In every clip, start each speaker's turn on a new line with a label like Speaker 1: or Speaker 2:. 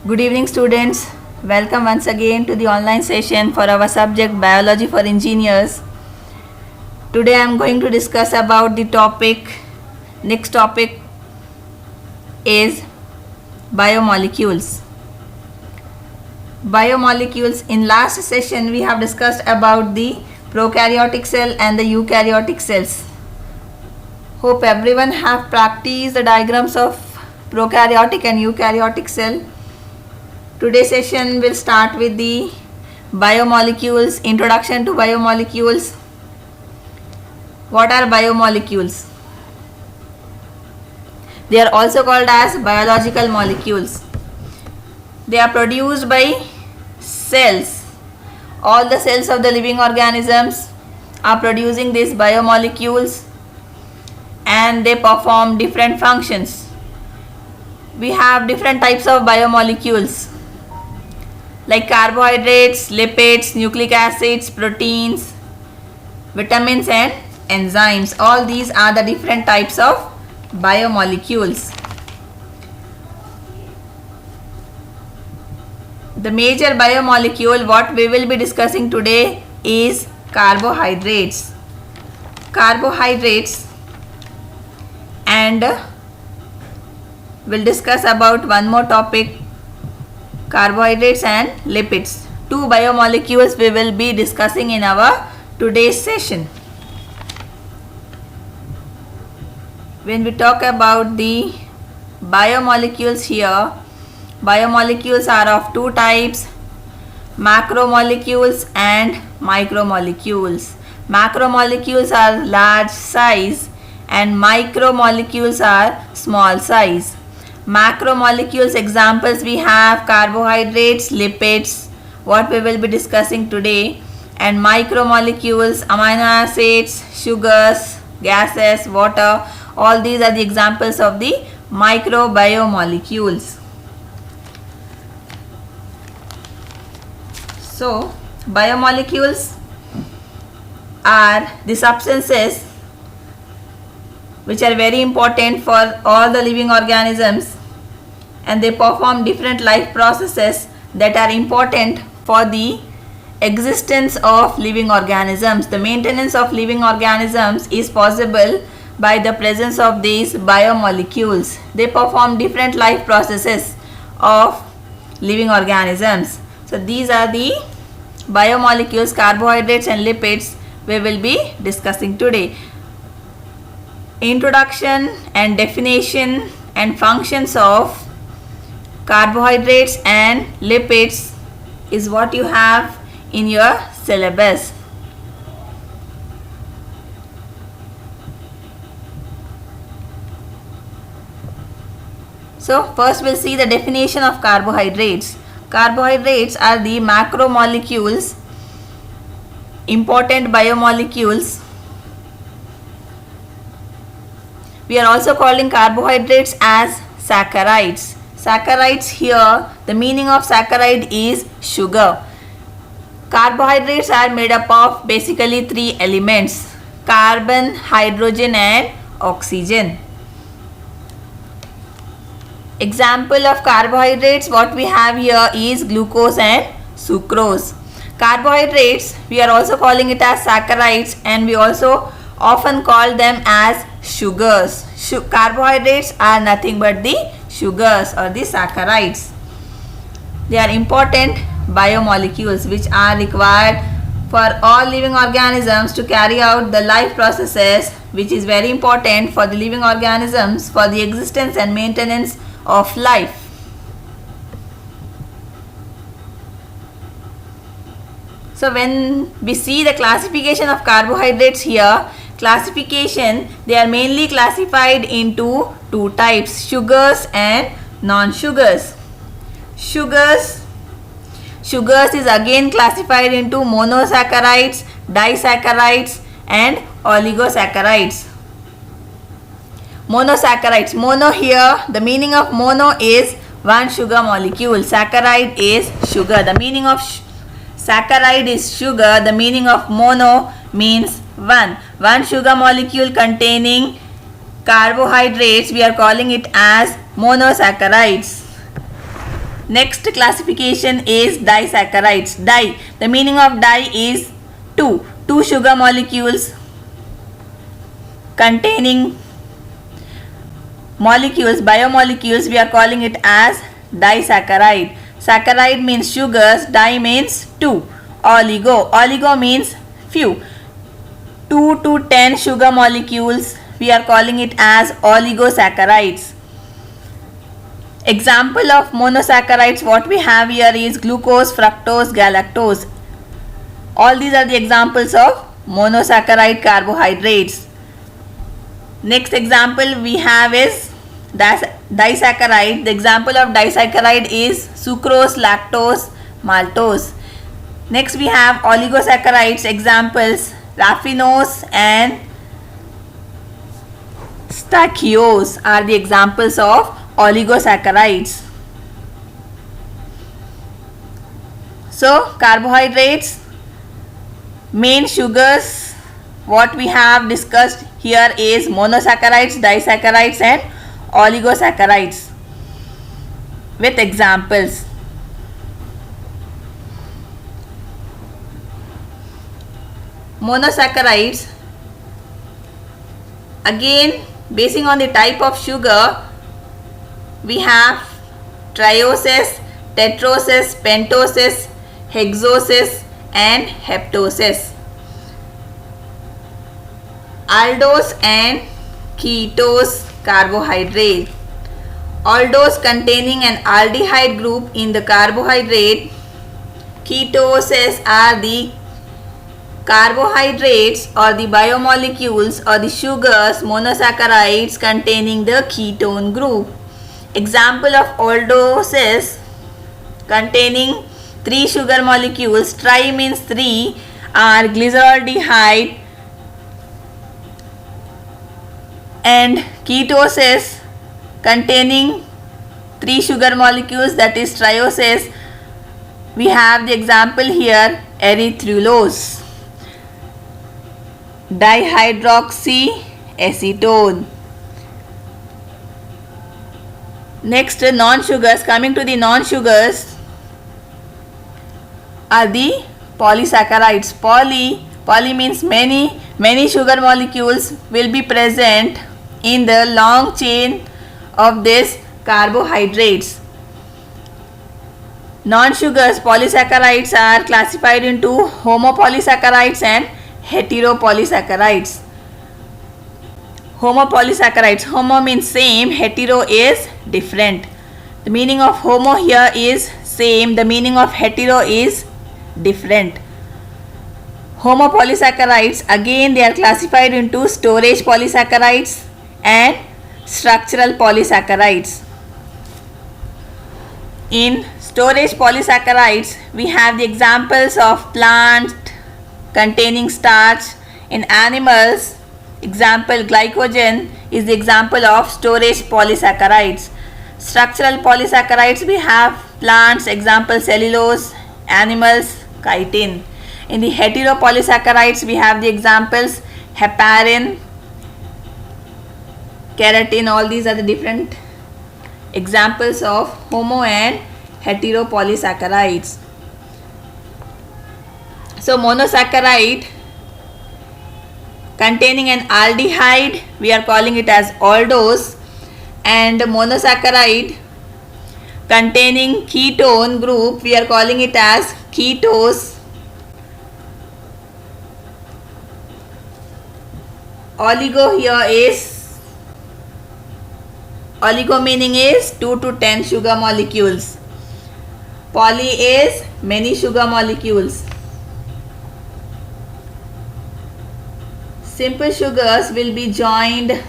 Speaker 1: Good evening, students. Welcome once again to the online session for our subject Biology for Engineers. Today I am going to discuss about the topic. Next topic is biomolecules. Biomolecules. In last session we have discussed about the prokaryotic cell and the eukaryotic cells. Hope everyone have practiced the diagrams of prokaryotic and eukaryotic cell. Today's session will start with the biomolecules, introduction to biomolecules. What are biomolecules? They are also called as biological molecules. They are produced by cells. All the cells of the living organisms are producing these biomolecules and they perform different functions. We have different types of biomolecules like carbohydrates, lipids, nucleic acids, proteins, vitamins and enzymes. All these are the different types of biomolecules. The major biomolecule what we will be discussing today is carbohydrates. Carbohydrates, and we'll discuss about one more topic, carbohydrates and lipids. Two biomolecules we will be discussing in our today's session. When we talk about the biomolecules here, biomolecules are of two types, macromolecules and micromolecules. Macromolecules are large size and micromolecules are small size. Macromolecules examples we have carbohydrates, lipids, what we will be discussing today, and micromolecules, amino acids, sugars, gases, water. All these are the examples of the microbiomolecules. So, biomolecules are the substances which are very important for all the living organisms, and they perform different life processes that are important for the existence of living organisms. The maintenance of living organisms is possible by the presence of these biomolecules. They perform different life processes of living organisms. So these are the biomolecules, carbohydrates and lipids we will be discussing today. Introduction and definition and functions of carbohydrates and lipids is what you have in your syllabus. So first we'll see the definition of carbohydrates. Carbohydrates are the macromolecules, important biomolecules. We are also calling carbohydrates as saccharides. Saccharides here, the meaning of saccharide is sugar. Carbohydrates are made up of basically three elements: carbon, hydrogen and oxygen. Example of carbohydrates what we have here is glucose and sucrose. Carbohydrates we are also calling it as saccharides, and we also often call them as sugars. Carbohydrates are nothing but the sugars or the saccharides. They are important biomolecules which are required for all living organisms to carry out the life processes, which is very important for the living organisms for the existence and maintenance of life. So when we see the classification of carbohydrates here, classification, they are mainly classified into two types, sugars and non-sugars. Sugars is again classified into monosaccharides, disaccharides and oligosaccharides. Monosaccharides, mono here, the meaning of mono is one sugar molecule, saccharide is sugar. The meaning of saccharide is sugar, the meaning of mono means one sugar molecule containing carbohydrates, we are calling it as monosaccharides. Next classification is disaccharides. Di, the meaning of di is two sugar molecules containing molecules, biomolecules, we are calling it as disaccharide. Saccharide means sugars, di means two. Oligo means few. 2 to 10 sugar molecules, we are calling it as oligosaccharides. Example of monosaccharides what we have here is glucose, fructose, galactose. All these are the examples of monosaccharide carbohydrates. Next example we have is disaccharide. The example of disaccharide is sucrose, lactose, maltose. Next we have oligosaccharides. Examples raffinose and stachyose are the examples of oligosaccharides. So carbohydrates, main sugars what we have discussed here is monosaccharides, disaccharides and oligosaccharides with examples. Monosaccharides, again basing on the type of sugar, we have trioses, tetroses, pentoses, hexoses and heptoses. Aldose and ketose carbohydrate. Aldose containing an aldehyde group in the carbohydrate. Ketoses are the carbohydrates or the biomolecules or the sugars, monosaccharides containing the ketone group. Example of aldoses containing 3 sugar molecules, tri means 3, are glyceraldehyde and ketoses containing 3 sugar molecules, that is trioses. We have the example here erythrulose, dihydroxyacetone. Next, non-sugars. Coming to the non-sugars are the polysaccharides. Poly means many sugar molecules will be present in the long chain of these carbohydrates. Non-sugars, polysaccharides are classified into homopolysaccharides and heteropolysaccharides. Homopolysaccharides, homo means same, hetero is different. The meaning of homo here is same, the meaning of hetero is different. Homopolysaccharides, again they are classified into storage polysaccharides and structural polysaccharides. In storage polysaccharides, we have the examples of plants containing starch. In animals, example glycogen is the example of storage polysaccharides. Structural polysaccharides, we have plants, example cellulose, animals, chitin. In the heteropolysaccharides, we have the examples heparin, keratin. All these are the different examples of homo and heteropolysaccharides. So monosaccharide containing an aldehyde, we are calling it as aldose, and monosaccharide containing ketone group, we are calling it as ketose. Oligo here is, oligo meaning is 2 to 10 sugar molecules. Poly is many sugar molecules. Simple sugars will be joined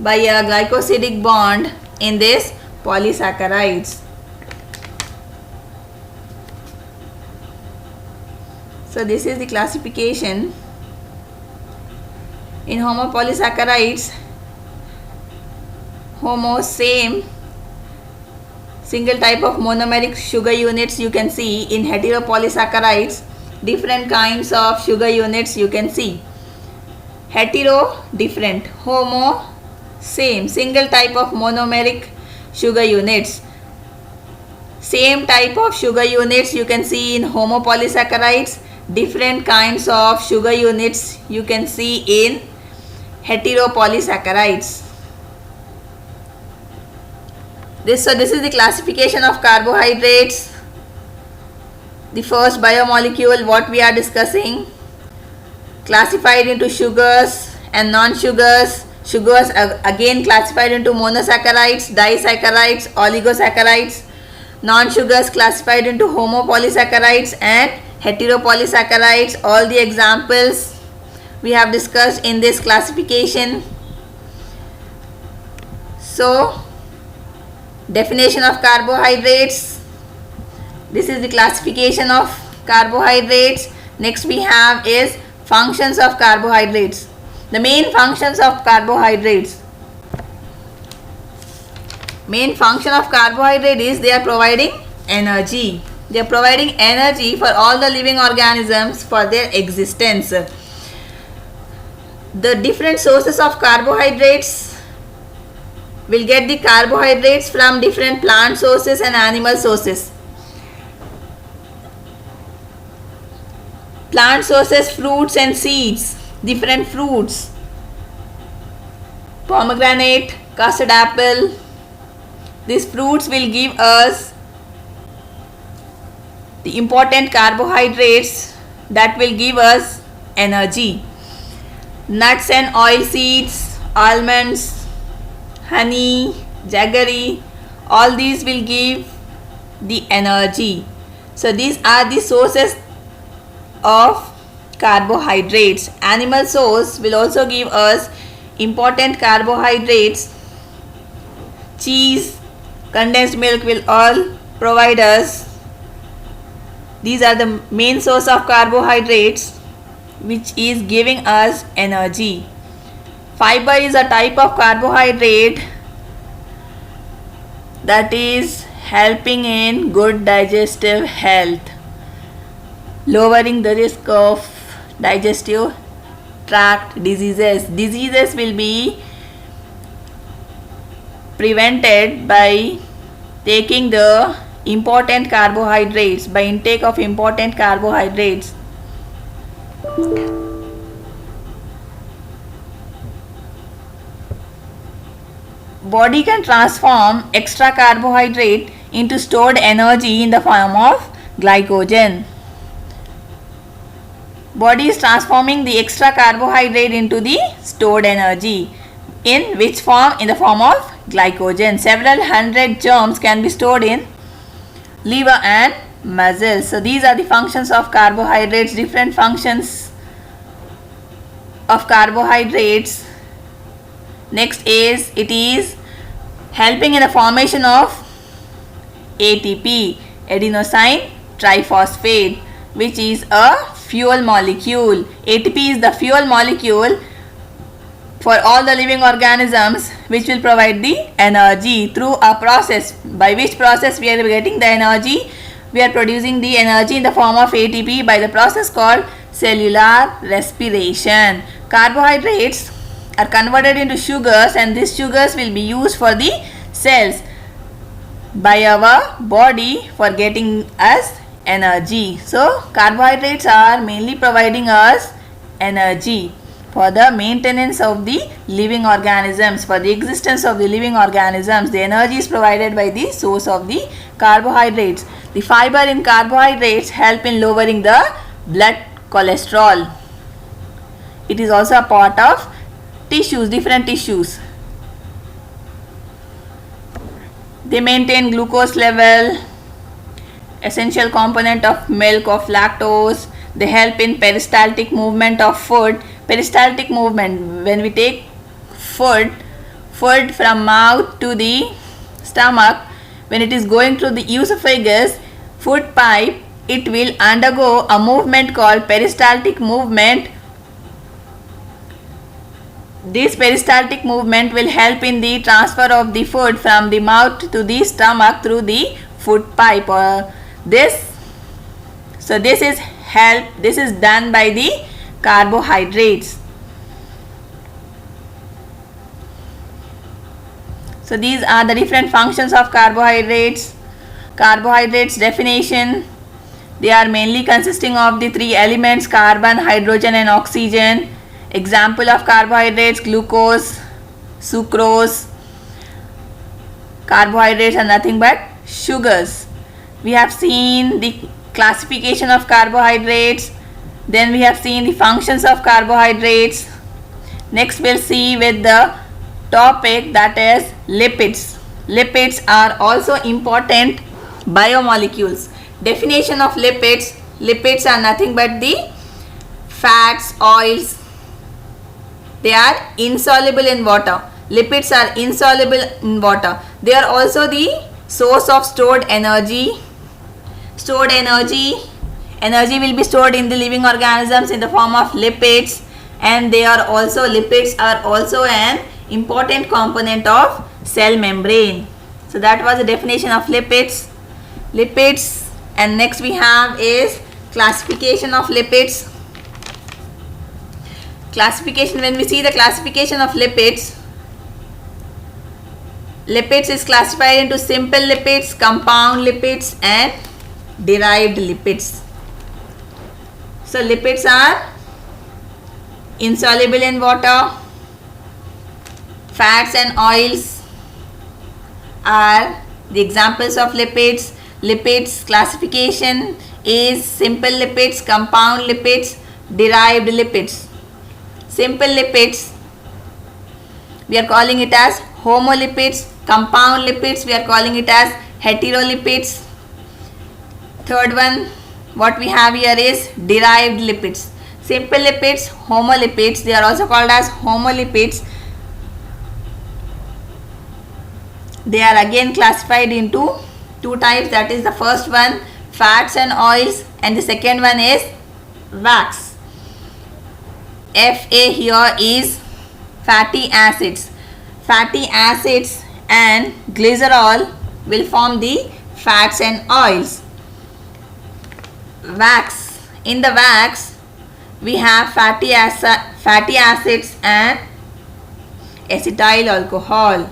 Speaker 1: by a glycosidic bond in this polysaccharides. So this is the classification. In homopolysaccharides, homo same single type of monomeric sugar units you can see. In heteropolysaccharides, different kinds of sugar units you can see. Hetero different, homo same single type of monomeric sugar units. Same type of sugar units you can see in homopolysaccharides. Different kinds of sugar units you can see in heteropolysaccharides. This is the classification of carbohydrates. The first biomolecule what we are discussing, classified into sugars and non-sugars. Sugars again classified into monosaccharides, disaccharides, oligosaccharides. Non-sugars classified into homopolysaccharides and heteropolysaccharides. All the examples we have discussed in this classification. So, definition of carbohydrates. This is the classification of carbohydrates. Next we have is functions of carbohydrates. The main functions of carbohydrates. Main function of carbohydrate is they are providing energy. They are providing energy for all the living organisms for their existence. The different sources of carbohydrates will get the carbohydrates from different plant sources and animal sources. Plant sources, fruits and seeds, different fruits, pomegranate, custard apple. These fruits will give us the important carbohydrates that will give us energy. Nuts and oil seeds, almonds, honey, jaggery, all these will give the energy. So these are the sources of carbohydrates. Animal source will also give us important carbohydrates. Cheese, condensed milk will all provide us. These are the main source of carbohydrates which is giving us energy. Fiber is a type of carbohydrate that is helping in good digestive health, lowering the risk of digestive tract diseases. Diseases will be prevented by taking the important carbohydrates, by intake of important carbohydrates. Body can transform extra carbohydrate into stored energy in the form of glycogen. Body is transforming the extra carbohydrate into the stored energy. In which form? In the form of glycogen. Several hundred germs can be stored in liver and muscles. So these are the functions of carbohydrates, different functions of carbohydrates. Next is it is helping in the formation of ATP, adenosine triphosphate, which is a fuel molecule. ATP is the fuel molecule for all the living organisms which will provide the energy through a process. By which process we are getting the energy? We are producing the energy in the form of ATP by the process called cellular respiration. Carbohydrates are converted into sugars and these sugars will be used for the cells by our body for getting us energy. So carbohydrates are mainly providing us energy for the maintenance of the living organisms, for the existence of the living organisms. The energy is provided by the source of the carbohydrates. The fiber in carbohydrates help in lowering the blood cholesterol. It is also a part of tissues, different tissues. They maintain glucose level, essential component of milk of lactose. They help in peristaltic movement of food. Peristaltic movement, when we take food from mouth to the stomach, when it is going through the esophagus, food pipe, it will undergo a movement called peristaltic movement. This peristaltic movement will help in the transfer of the food from the mouth to the stomach through the food pipe. This is done by the carbohydrates. So these are the different functions of carbohydrates. Carbohydrates definition. They are mainly consisting of the three elements carbon, hydrogen and oxygen. Example of carbohydrates: glucose, sucrose. Carbohydrates are nothing but sugars. We have seen the classification of carbohydrates. Then we have seen the functions of carbohydrates. Next we'll see with the topic that is lipids. Lipids are also important biomolecules. Definition of lipids. Lipids are nothing but the fats, oils. They are insoluble in water. Lipids are insoluble in water. They are also the source of stored energy. Stored energy. Energy will be stored in the living organisms in the form of lipids, and lipids are also an important component of cell membrane. So that was the definition of lipids. And next we have is classification of lipids. Classification, when we see the classification of lipids is classified into simple lipids, compound lipids and derived lipids. So lipids are insoluble in water. Fats and oils are the examples of lipids. Lipids classification is simple lipids, compound lipids, derived lipids. Simple lipids, we are calling it as homolipids. Compound lipids, we are calling it as heterolipids. Third one, what we have here is derived lipids. Simple lipids, homolipids, they are also called as homolipids. They are again classified into two types, that is the first one fats and oils, and the second one is wax. Fa here is fatty acids. Fatty acids and glycerol will form the fats and oils. Wax. In the wax we have fatty acids and acetyl alcohol.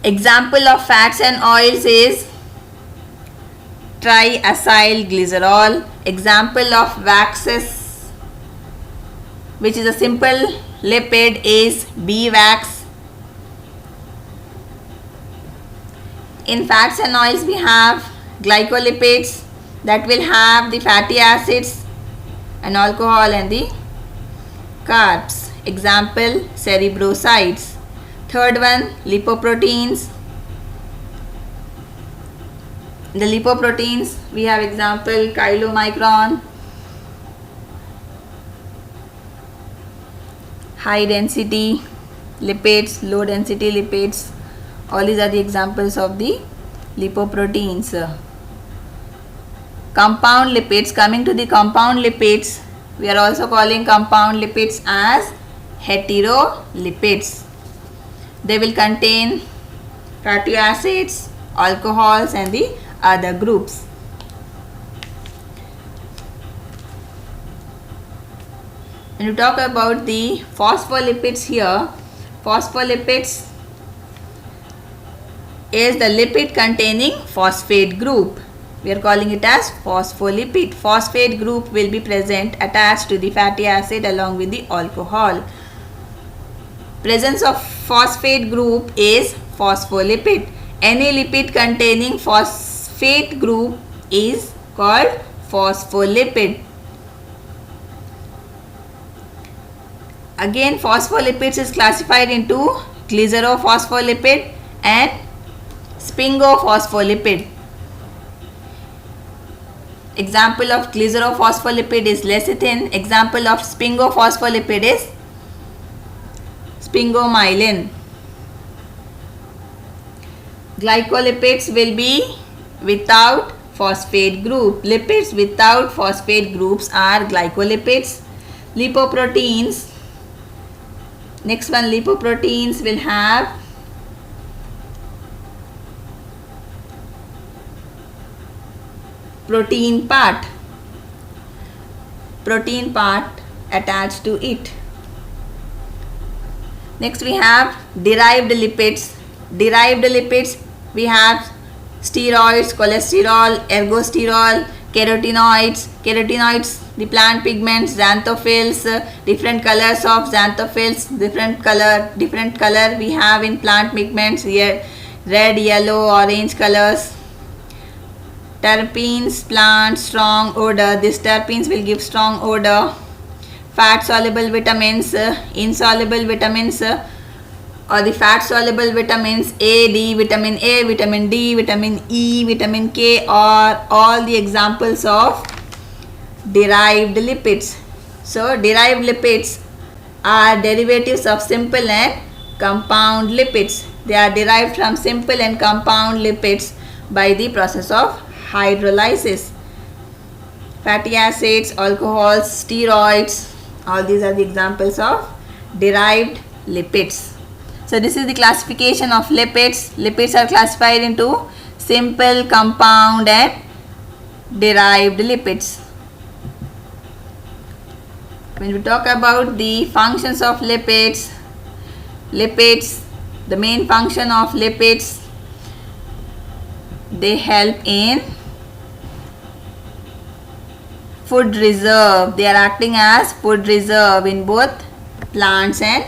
Speaker 1: Example of fats and oils is triacyl glycerol. Example of waxes, which is a simple lipid, is beeswax. In fats and oils we have glycolipids that will have the fatty acids and alcohol and the carbs. Example, cerebrosides. Third one, lipoproteins. The lipoproteins, we have example chylomicron, high density lipids, low density lipids. All these are the examples of the lipoproteins. Compound lipids, coming to the compound lipids, we are also calling compound lipids as heterolipids. They will contain fatty acids, alcohols and the other groups. When you talk about the phospholipids here, phospholipids is the lipid containing phosphate group. We are calling it as phospholipid. Phosphate group will be present attached to the fatty acid along with the alcohol. Presence of phosphate group is phospholipid. Any lipid containing phosphate group is called phospholipid. Again, phospholipids is classified into glycerophospholipid and sphingophospholipid. Example of glycerophospholipid is lecithin. Example of sphingophospholipid is sphingomyelin. Glycolipids will be without phosphate group. Lipids without phosphate groups are glycolipids. Lipoproteins. Next one, lipoproteins will have protein part attached to it. Next we have derived lipids. Derived lipids, we have steroids, cholesterol, ergosterol, carotenoids, the plant pigments, xanthophylls, different colors of xanthophylls, different color we have in plant pigments here, red, yellow, orange colors. Terpenes, plant strong odor. These terpenes will give strong odor. Fat soluble vitamins, insoluble vitamins, or the fat soluble vitamins A, D, vitamin A, vitamin D, vitamin E, vitamin K are all the examples of derived lipids. So derived lipids are derivatives of simple and compound lipids. They are derived from simple and compound lipids by the process of hydrolysis. Fatty acids, alcohols, steroids, all these are the examples of derived lipids. So this is the classification of lipids. Lipids are classified into simple, compound and derived lipids. When we talk about the functions of lipids, the main function of lipids, they help in food reserve. They are acting as food reserve in both plants and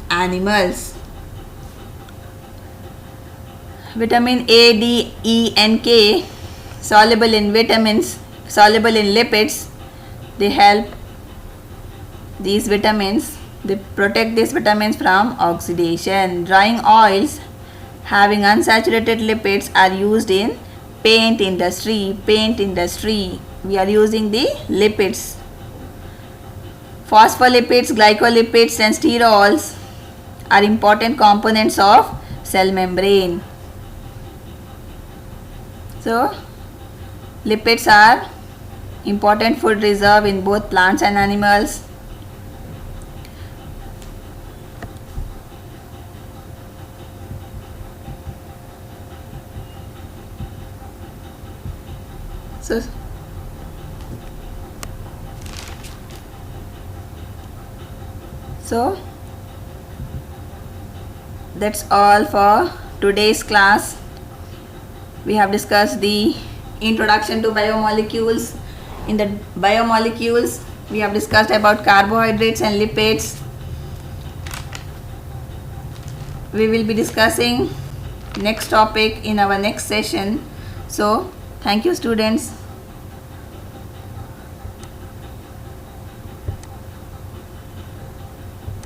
Speaker 1: animals. Vitamin A, D, E and K, soluble in vitamins, soluble in lipids, they help these vitamins, they protect these vitamins from oxidation. Drying oils having unsaturated lipids are used in paint industry. We are using the lipids. Phospholipids, glycolipids and sterols are important components of cell membrane. So lipids are important food reserve in both plants and animals. So that's all for today's class. We have discussed the introduction to biomolecules. In the biomolecules, we have discussed about carbohydrates and lipids. We will be discussing next topic in our next session. So thank you, students.